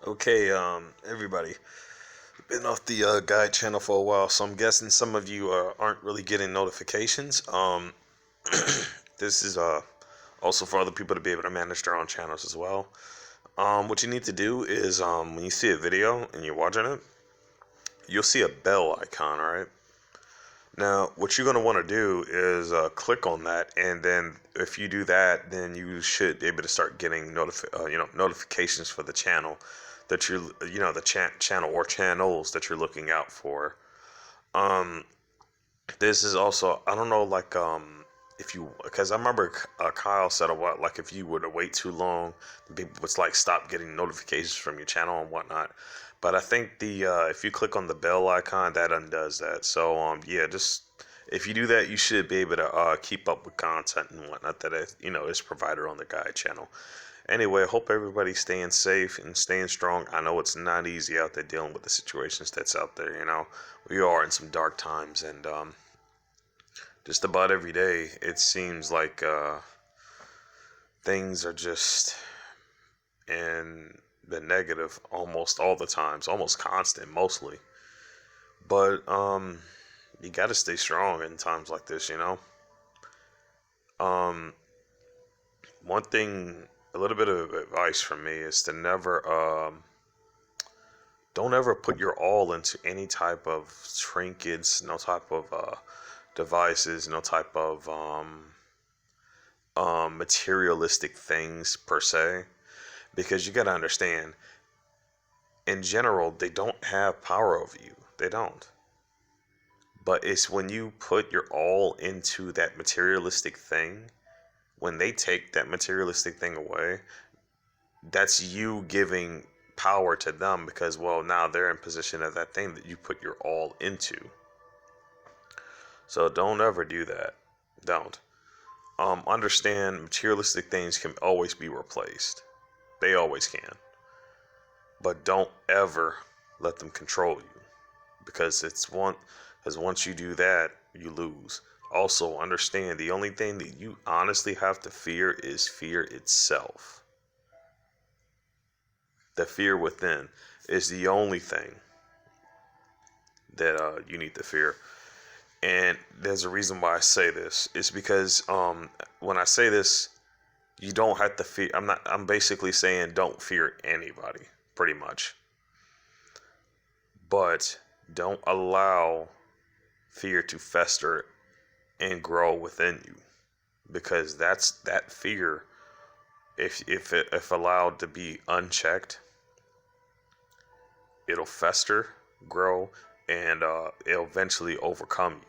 Okay, everybody, been off the guide channel for a while, so I'm guessing some of you aren't really getting notifications. This is also for other people to be able to manage their own channels as well. What you need to do is when you see a video and you're watching it, you'll see a bell icon, all right? Now, what you're gonna want to do is click on that, and then if you do that, then you should be able to start getting notifications for the channel that the channel or channels that you're looking out for. Um, this is also, I don't know, like if you, because I remember Kyle said a lot, like if you were to wait too long, people would like stop getting notifications from your channel and whatnot. But I think the if you click on the bell icon, that undoes that. So yeah, just if you do that, you should be able to keep up with content and whatnot that is provided on the guide channel. Anyway, I hope everybody's staying safe and staying strong. I know it's not easy out there dealing with the situations that's out there. We are in some dark times, and just about every day it seems like things are just in the negative almost all the times, almost constant, mostly. But you got to stay strong in times like this. Um, One thing, a little bit of advice from me is to never don't ever put your all into any type of trinkets, no type of devices, no type of materialistic things per se, because you got to understand, in general, they don't have power over you. They don't. But it's when you put your all into that materialistic thing, when they take that materialistic thing away, that's you giving power to them because, well, now they're in position of that thing that you put your all into. So don't ever do that. Don't. Understand materialistic things can always be replaced. They always can. But don't ever let them control you because because once you do that, you lose. Also, understand the only thing that you honestly have to fear is fear itself. The fear within is the only thing that you need to fear. And there's a reason why I say this. It's because when I say this, you don't have to fear. I'm basically saying don't fear anybody, pretty much. But don't allow fear to fester and grow within you, because that fear, if allowed to be unchecked, it'll fester, grow, and it'll eventually overcome you.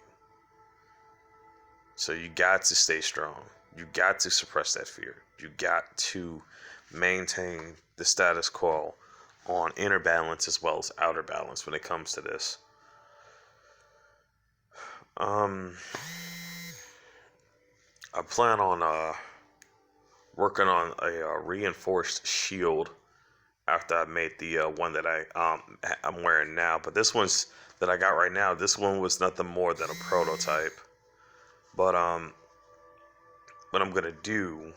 So you got to stay strong. You got to suppress that fear. You got to maintain the status quo on inner balance as well as outer balance when it comes to this. Um, I plan on working on a reinforced shield after I made the one that I'm wearing now. But this one's that I got right now. This one was nothing more than a prototype. But what I'm gonna do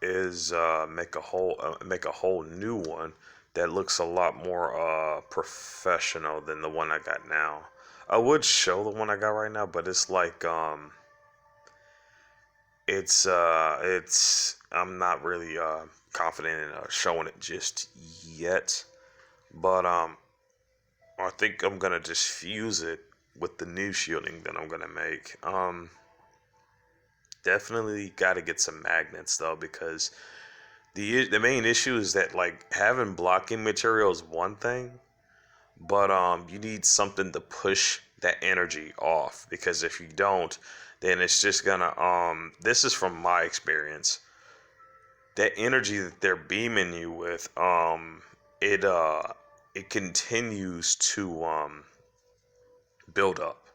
is make a whole new one that looks a lot more professional than the one I got now. I would show the one I got right now, but it's like it's I'm not really confident in showing it just yet. But I think I'm gonna just fuse it with the new shielding that I'm gonna make. Definitely got to get some magnets though, because the main issue is that like having blocking material is one thing, but you need something to push that energy off, because if you don't, then it's just gonna this is from my experience, that energy that they're beaming you with it it continues to build up,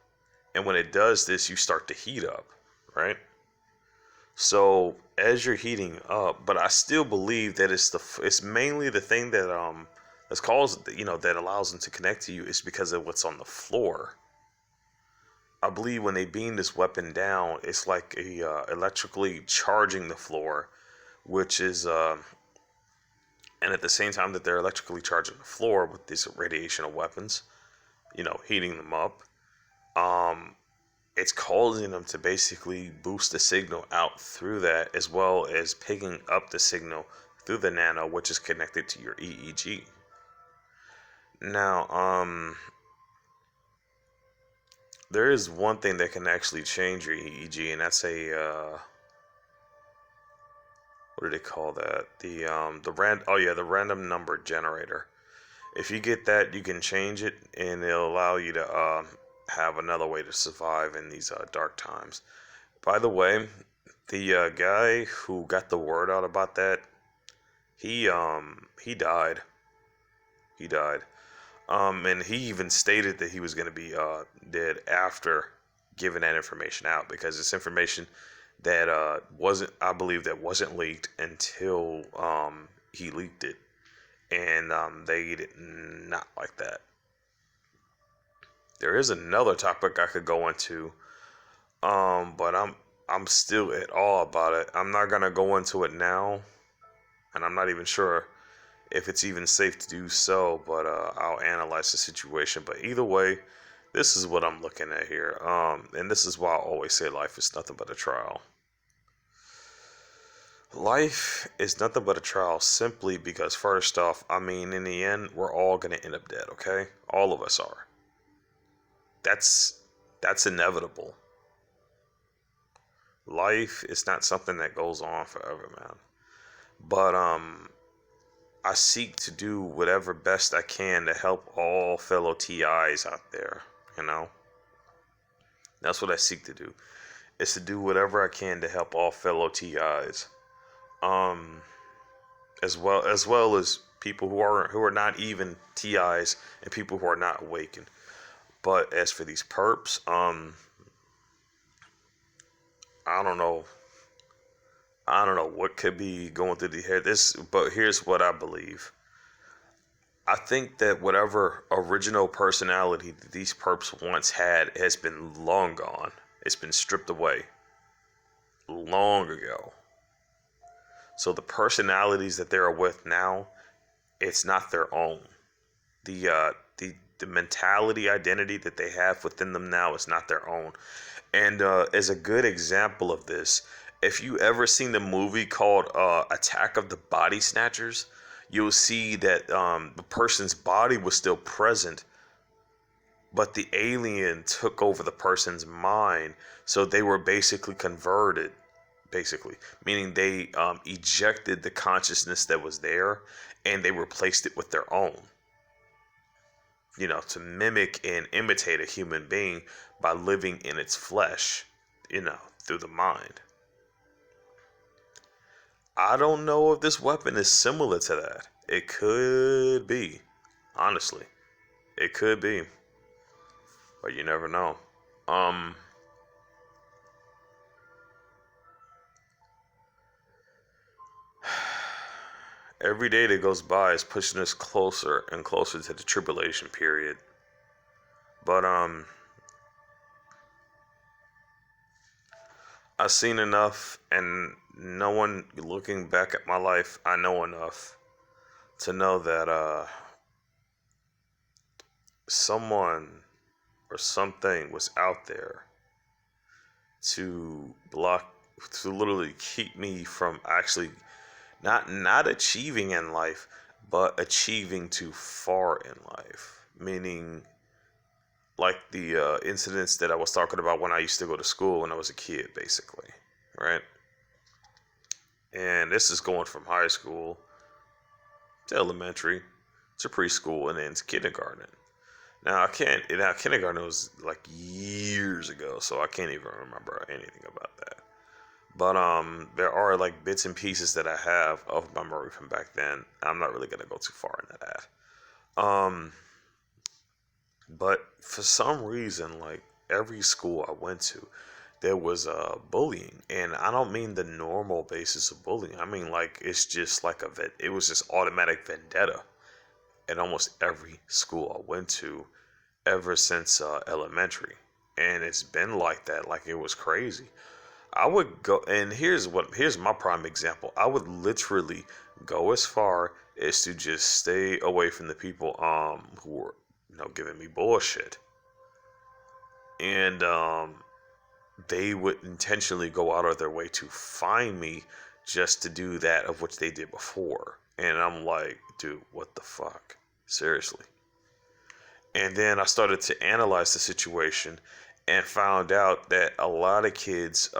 and when it does this, you start to heat up, right? So as you're heating up, but I still believe that it's mainly the thing that that's caused, that allows them to connect to you is because of what's on the floor. I believe when they beam this weapon down, it's like electrically charging the floor, which is And at the same time that they're electrically charging the floor with these radiation weapons, heating them up, um, it's causing them to basically boost the signal out through that, as well as picking up the signal through the nano, which is connected to your EEG. Now, there is one thing that can actually change your EEG, and that's what do they call that? The random number generator. If you get that, you can change it, and it'll allow you to have another way to survive in these dark times. By the way, the guy who got the word out about that, he died. He died. And he even stated that he was going to be dead after giving that information out, because it's information that I believe that wasn't leaked until he leaked it, and they did not like that. There is another topic I could go into, but I'm still at awe about it. I'm not gonna go into it now, and I'm not even sure if it's even safe to do so, but I'll analyze the situation. But either way, this is what I'm looking at here. And this is why I always say life is nothing but a trial. Life is nothing but a trial, simply because, first off, I mean, in the end, we're all going to end up dead, okay? All of us are. That's inevitable. Life is not something that goes on forever, man. But I seek to do whatever best I can to help all fellow TIs out there, That's what I seek to do, is to do whatever I can to help all fellow TIs. As well as people who are not even TIs, and people who are not awakened. But as for these perps, I don't know what could be going through the head. But here's what I believe. I think that whatever original personality that these perps once had has been long gone. It's been stripped away long ago. So the personalities that they're with now, it's not their own. The mentality, identity that they have within them now is not their own. And as a good example of this, if you ever seen the movie called Attack of the Body Snatchers, you'll see that the person's body was still present, but the alien took over the person's mind, so they were basically converted. Meaning they ejected the consciousness that was there, and they replaced it with their own. To mimic and imitate a human being by living in its flesh, through the mind. I don't know if this weapon is similar to that. It could be. Honestly. It could be. But you never know. Every day that goes by is pushing us closer and closer to the tribulation period. But I've seen enough, and looking back at my life, I know enough to know that someone or something was out there to literally keep me from actually not achieving in life, but achieving too far in life. Meaning, like the incidents that I was talking about when I used to go to school when I was a kid, basically, right? And this is going from high school to elementary to preschool and then to kindergarten. Now kindergarten was like years ago, so I can't even remember anything about that. But there are like bits and pieces that I have of memory from back then. I'm not really gonna go too far into that. But for some reason, like every school I went to, there was bullying, and I don't mean the normal basis of bullying. I mean like it's just like it was just automatic vendetta at almost every school I went to ever since elementary, and it's been like that. Like it was crazy. I would go, and here's my prime example. I would literally go as far is to just stay away from the people who are giving me bullshit. And they would intentionally go out of their way to find me just to do that of which they did before. And I'm like, dude, what the fuck? Seriously. And then I started to analyze the situation and found out that a lot of kids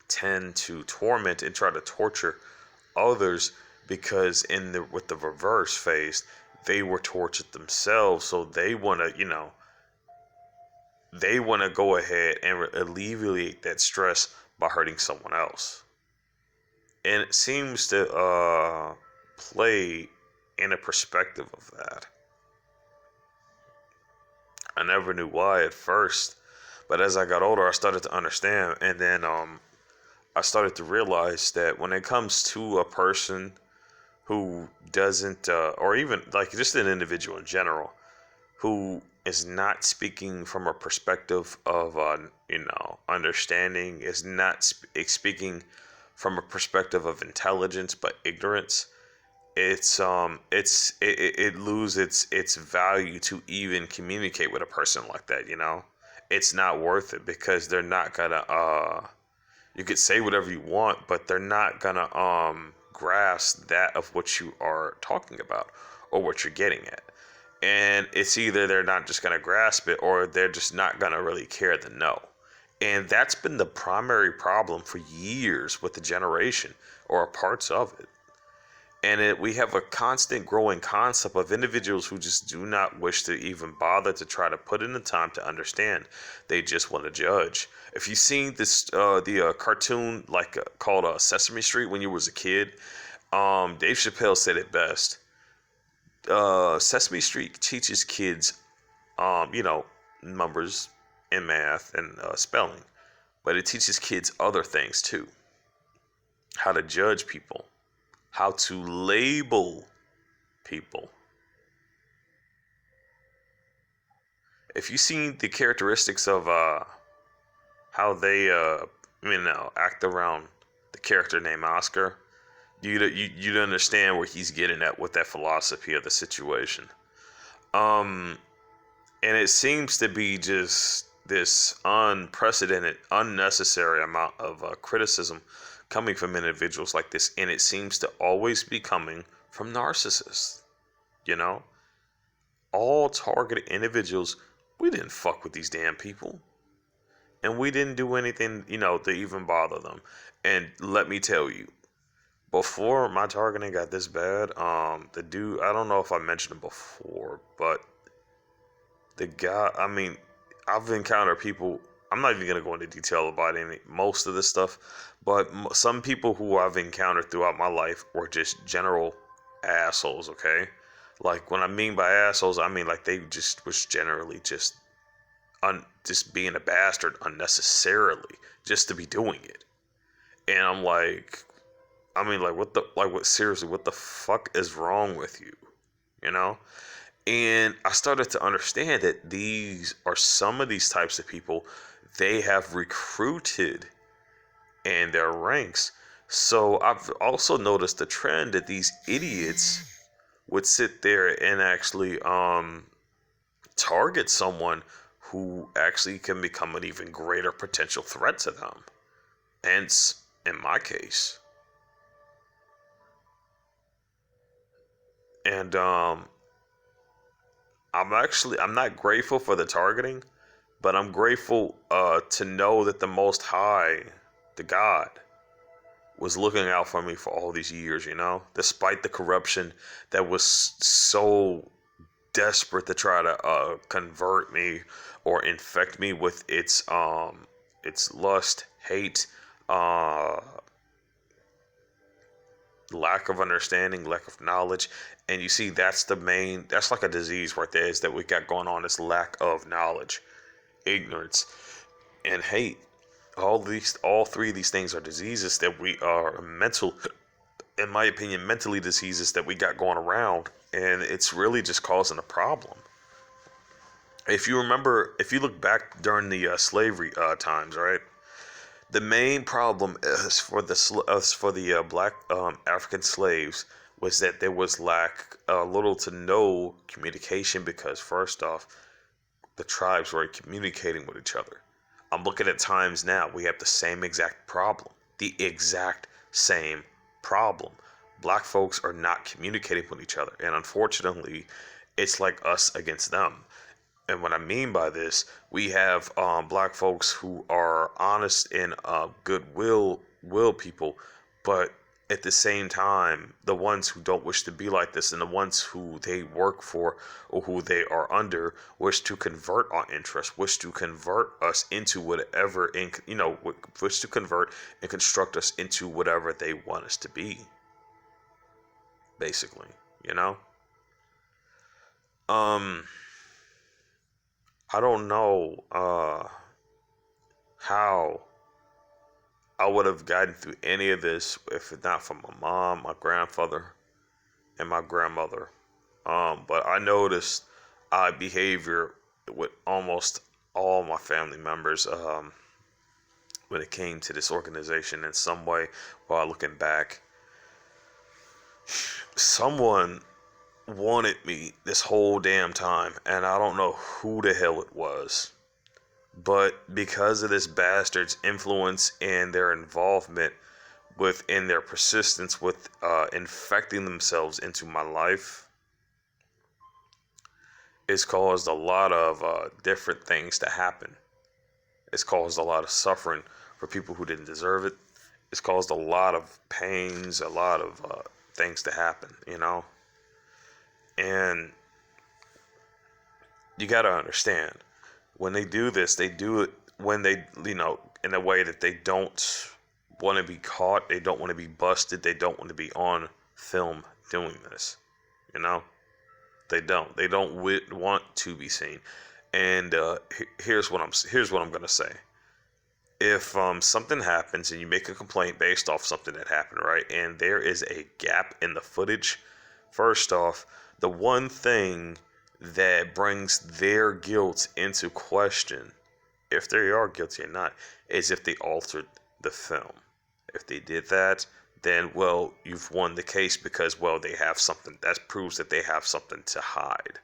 tend to torment and try to torture others because with the reverse phase, they were tortured themselves, so they want to go ahead and alleviate that stress by hurting someone else. And it seems to play in a perspective of that. I never knew why at first, but as I got older, I started to understand. And then I started to realize that when it comes to a person who doesn't, or even like just an individual in general, who is not speaking from a perspective of, understanding, is not speaking from a perspective of intelligence, but ignorance, it loses its value to even communicate with a person like that. It's not worth it because they're not gonna. You could say whatever you want, but they're not gonna grasp that of what you are talking about or what you're getting at. And it's either they're not just gonna grasp it or they're just not gonna really care to know. And that's been the primary problem for years with the generation or parts of it. And we have a constant growing concept of individuals who just do not wish to even bother to try to put in the time to understand. They just want to judge. If you've seen this, the cartoon called Sesame Street when you was a kid, Dave Chappelle said it best. Sesame Street teaches kids, numbers and math and spelling, but it teaches kids other things too. How to judge people, how to label people. If you've seen the characteristics of how they act around the character named Oscar, you'd understand where he's getting at with that philosophy of the situation. And it seems to be just this unprecedented, unnecessary amount of criticism coming from individuals like this, and it seems to always be coming from narcissists. All targeted individuals. We didn't fuck with these damn people, and we didn't do anything, to even bother them. And let me tell you, before my targeting got this bad, the dude, I don't know if I mentioned him before, but the guy, I've encountered people. I'm not even going to go into detail about most of this stuff, but some people who I've encountered throughout my life were just general assholes, okay? Like, when I mean by assholes, I mean like they just was generally just being a bastard unnecessarily, just to be doing it. And I'm like, seriously, what the fuck is wrong with you? And I started to understand that these are some of these types of people they have recruited in their ranks. So I've also noticed the trend that these idiots would sit there and actually target someone who actually can become an even greater potential threat to them. Hence, in my case. And I'm not grateful for the targeting, but I'm grateful to know that the Most High, the God, was looking out for me for all these years, despite the corruption that was so desperate to try to convert me or infect me with its lust, hate, lack of understanding, lack of knowledge. And you see, that's like a disease right there, is that we got going on, this lack of knowledge, ignorance, and hate. All three of these things are diseases that we are in my opinion, mentally diseases that we got going around, and it's really just causing a problem. If you look back during the slavery times, right? The main problem is for the black African slaves was that there was little to no communication because first off, the tribes were communicating with each other. I'm looking at times now, we have the same exact problem. The exact same problem. Black folks are not communicating with each other. And unfortunately, it's like us against them. And what I mean by this, we have black folks who are honest and goodwill people, but at the same time, the ones who don't wish to be like this and the ones who they work for or who they are under wish to convert our interests, wish to convert us into whatever, wish to convert and construct us into whatever they want us to be, basically, you know? I don't know how I would have gotten through any of this if it's not for my mom, my grandfather, and my grandmother. But I noticed behavior with almost all my family members when it came to this organization in some way. While looking back, someone wanted me this whole damn time, and I don't know who the hell it was. But because of this bastard's influence and their involvement within their persistence with infecting themselves into my life, it's caused a lot of different things to happen. It's caused a lot of suffering for people who didn't deserve it. It's caused a lot of pains, a lot of things to happen, And you got to understand, when they do this, they do it when they, in a way that they don't want to be caught. They don't want to be busted. They don't want to be on film doing this, They don't. They don't want to be seen. And here's what I'm gonna say. If something happens and you make a complaint based off something that happened, right, and there is a gap in the footage, first off, the one thing that brings their guilt into question, if they are guilty or not, is if they altered the film. If they did that, then, well, you've won the case because, well, they have something that proves that they have something to hide.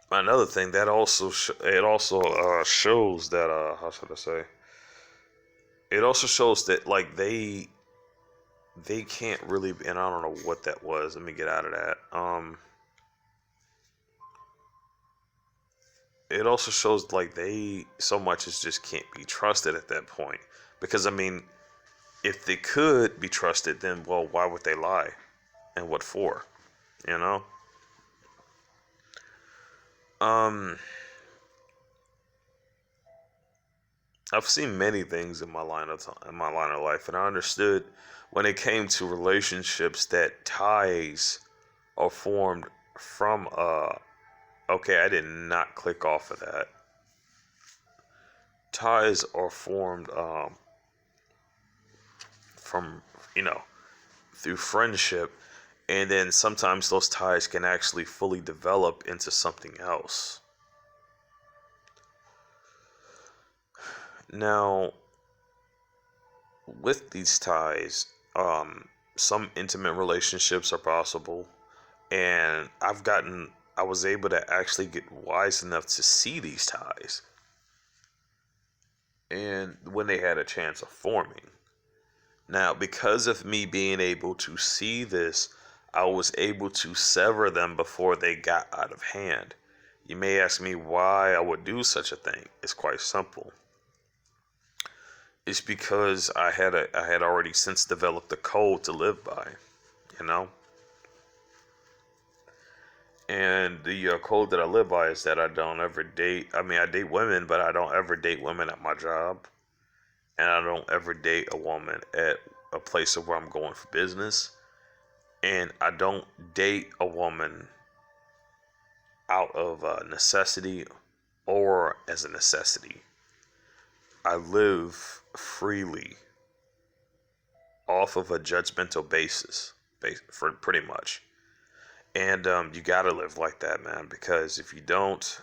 Another thing that also shows that how should I say? It also shows that like they can't really, and I don't know what that was. Let me get out of that. It also shows like they so much as just can't be trusted at that point. Because I mean, if they could be trusted, then well, why would they lie? And what for? I've seen many things in my line of life, and I understood when it came to relationships that ties are formed from okay, I did not click off of that. Ties are formed from through friendship, and then sometimes those ties can actually fully develop into something else. Now, with these ties, some intimate relationships are possible, and I was able to actually get wise enough to see these ties, and when they had a chance of forming. Now, because of me being able to see this, I was able to sever them before they got out of hand. You may ask me why I would do such a thing. It's quite simple. It's because I had already since developed a code to live by, And the code that I live by is that I don't ever date. I mean, I date women, but I don't ever date women at my job, and I don't ever date a woman at a place where I'm going for business, and I don't date a woman out of necessity or as a necessity. I live freely off of a judgmental basis, for pretty much. And you gotta live like that, man, because if you don't,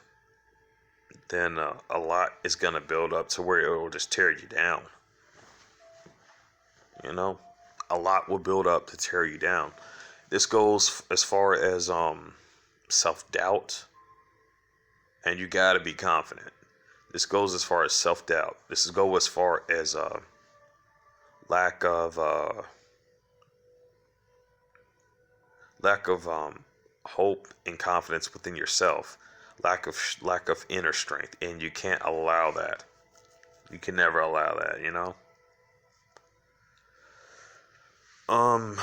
then a lot is gonna build up to where it will just tear you down. You know, a lot will build up to tear you down. This goes as far as self-doubt, and you got to be confident. This goes as far as self-doubt. This goes as far as lack of hope and confidence within yourself, lack of inner strength, and you can't allow that. You can never allow that, you know. um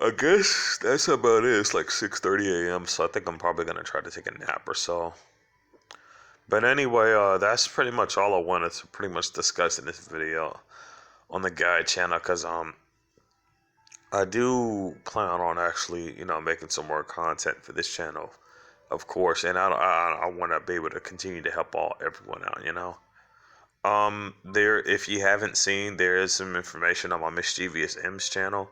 I guess that's about it. It's like 6:30 a.m., so I think I'm probably gonna try to take a nap or so. But anyway, that's pretty much all I wanted to pretty much discuss in this video on the guide channel, cause I do plan on actually, making some more content for this channel, of course, and I want to be able to continue to help everyone out. There, if you haven't seen, there is some information on my Mischievous M's channel.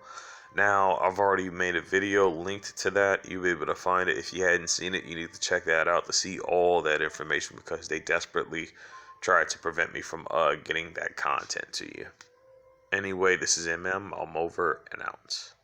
Now, I've already made a video linked to that. You'll be able to find it. If you hadn't seen it, you need to check that out to see all that information, because they desperately tried to prevent me from getting that content to you. Anyway, this is MM. I'm over and out.